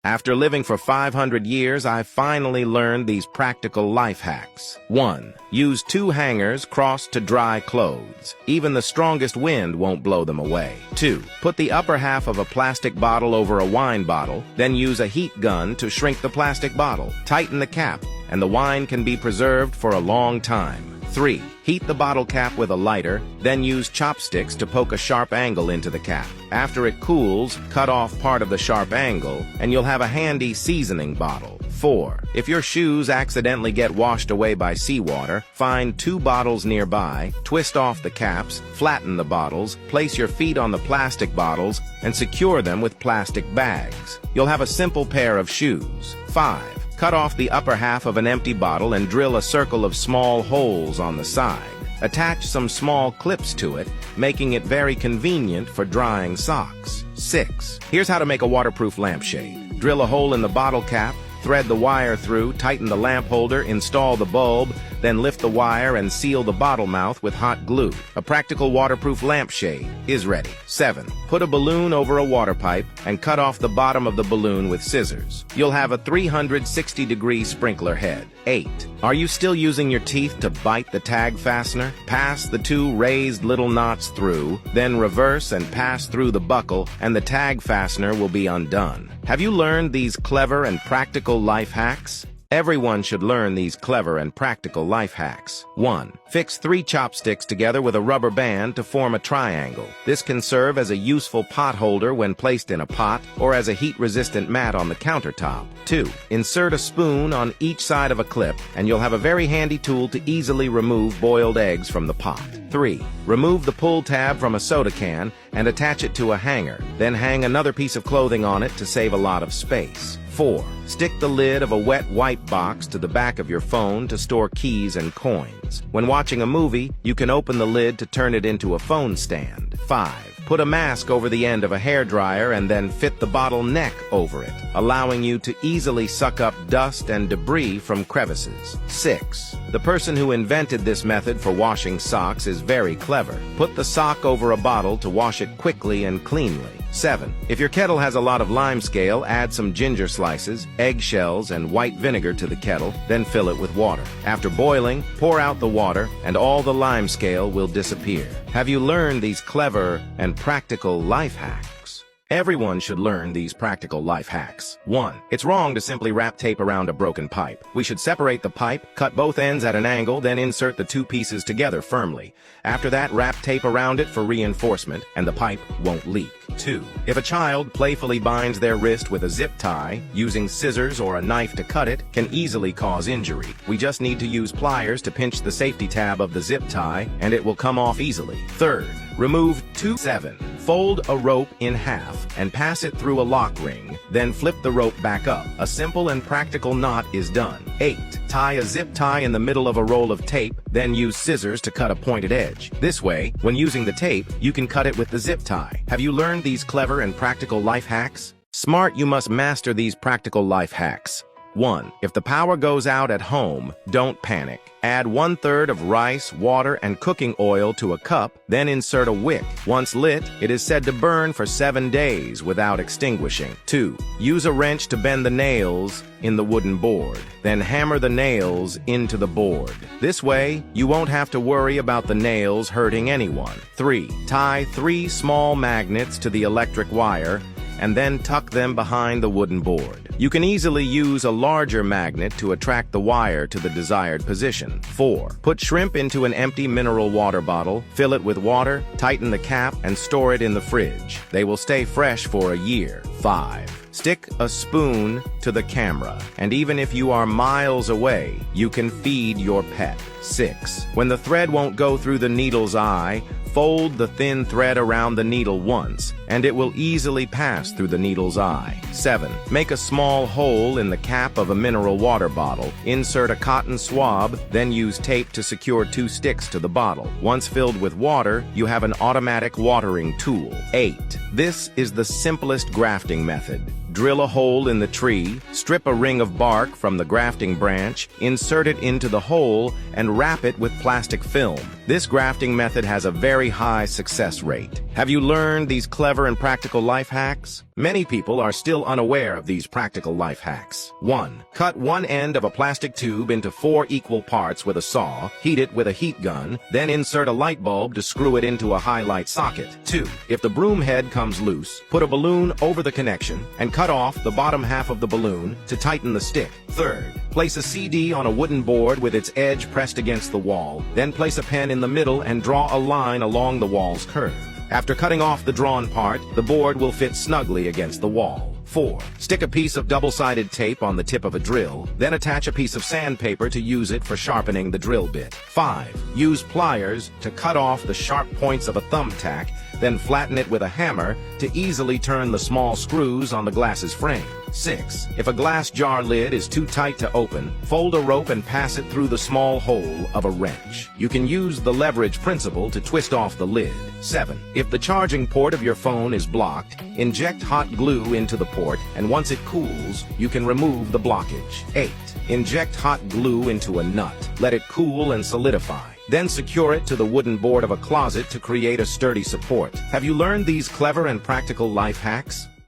After living for 500 years, I finally learned these practical life hacks. 1. Use 2 hangers crossed to dry clothes. Even the strongest wind won't blow them away. 2. Put the upper half of a plastic bottle over a wine bottle, then use a heat gun to shrink the plastic bottle. Tighten the cap, and the wine can be preserved for a long time. 3. Heat the bottle cap with a lighter, then use chopsticks to poke a sharp angle into the cap. After it cools, cut off part of the sharp angle, and you'll have a handy seasoning bottle. 4. If your shoes accidentally get washed away by seawater, find 2 bottles nearby, twist off the caps, flatten the bottles, place your feet on the plastic bottles, and secure them with plastic bags. You'll have a simple pair of shoes. 5. Cut off the upper half of an empty bottle and drill a circle of small holes on the side. Attach some small clips to it, making it very convenient for drying socks. 6. Here's how to make a waterproof lampshade. Drill a hole in the bottle cap, thread the wire through, tighten the lamp holder, install the bulb, then lift the wire and seal the bottle mouth with hot glue. A practical waterproof lampshade is ready. 7. Put a balloon over a water pipe and cut off the bottom of the balloon with scissors. You'll have a 360-degree sprinkler head. 8. Are you still using your teeth to bite the tag fastener? Pass the 2 raised little knots through, then reverse and pass through the buckle, and the tag fastener will be undone. Have you learned these clever and practical life hacks? Everyone should learn these clever and practical life hacks. 1. Fix 3 chopsticks together with a rubber band to form a triangle. This can serve as a useful pot holder when placed in a pot or as a heat-resistant mat on the countertop. 2. Insert a spoon on each side of a clip, and you'll have a very handy tool to easily remove boiled eggs from the pot. 3. Remove the pull tab from a soda can and attach it to a hanger. Then hang another piece of clothing on it to save a lot of space. 4. Stick the lid of a wet wipe box to the back of your phone to store keys and coins. When watching a movie, you can open the lid to turn it into a phone stand. 5. Put a mask over the end of a hairdryer and then fit the bottle neck over it, allowing you to easily suck up dust and debris from crevices. 6. The person who invented this method for washing socks is very clever. Put the sock over a bottle to wash it quickly and cleanly. 7. If your kettle has a lot of limescale, add some ginger slices, eggshells, and white vinegar to the kettle, then fill it with water. After boiling, pour out the water, and all the limescale will disappear. Have you learned these clever and practical life hacks? Everyone should learn these practical life hacks. 1. It's wrong to simply wrap tape around a broken pipe. We should separate the pipe, cut both ends at an angle, then insert the 2 pieces together firmly. After that, wrap tape around it for reinforcement, and the pipe won't leak. 2. If a child playfully binds their wrist with a zip tie, using scissors or a knife to cut it can easily cause injury. We just need to use pliers to pinch the safety tab of the zip tie, and it will come off easily. 3rd, remove 2. 7. Fold a rope in half and pass it through a lock ring, then flip the rope back up. A simple and practical knot is done. 8. Tie a zip tie in the middle of a roll of tape, then use scissors to cut a pointed edge. This way, when using the tape, you can cut it with the zip tie. Have you learned these clever and practical life hacks? Smart, you must master these practical life hacks. 1. If the power goes out at home, don't panic. Add 1/3 of rice, water, and cooking oil to a cup, then insert a wick. Once lit, it is said to burn for 7 days without extinguishing. 2. Use a wrench to bend the nails in the wooden board. Then hammer the nails into the board. This way, you won't have to worry about the nails hurting anyone. 3. Tie 3 small magnets to the electric wire and then tuck them behind the wooden board. You can easily use a larger magnet to attract the wire to the desired position. 4. Put shrimp into an empty mineral water bottle, fill it with water, tighten the cap, and store it in the fridge. They will stay fresh for a year. 5. Stick a spoon to the camera, and even if you are miles away, you can feed your pet. 6. When the thread won't go through the needle's eye, fold the thin thread around the needle once, and it will easily pass through the needle's eye. 7. Make a small hole in the cap of a mineral water bottle. Insert a cotton swab, then use tape to secure 2 sticks to the bottle. Once filled with water, you have an automatic watering tool. 8. This is the simplest grafting method. Drill a hole in the tree, strip a ring of bark from the grafting branch, insert it into the hole, and wrap it with plastic film. This grafting method has a very high success rate. Have you learned these clever and practical life hacks? Many people are still unaware of these practical life hacks. 1. Cut one end of a plastic tube into 4 equal parts with a saw, heat it with a heat gun, then insert a light bulb to screw it into a highlight socket. 2. If the broom head comes loose, put a balloon over the connection and cut off the bottom half of the balloon to tighten the stick. 3rd. Place a CD on a wooden board with its edge pressed against the wall, then place a pen in the middle and draw a line along the wall's curve. After cutting off the drawn part, the board will fit snugly against the wall. 4. Stick a piece of double-sided tape on the tip of a drill, then attach a piece of sandpaper to use it for sharpening the drill bit. 5. Use pliers to cut off the sharp points of a thumbtack, then flatten it with a hammer to easily turn the small screws on the glass's frame. 6. If a glass jar lid is too tight to open, fold a rope and pass it through the small hole of a wrench. You can use the leverage principle to twist off the lid. 7. If the charging port of your phone is blocked, inject hot glue into the port, and once it cools, you can remove the blockage. 8. Inject hot glue into a nut. Let it cool and solidify. Then secure it to the wooden board of a closet to create a sturdy support. Have you learned these clever and practical life hacks?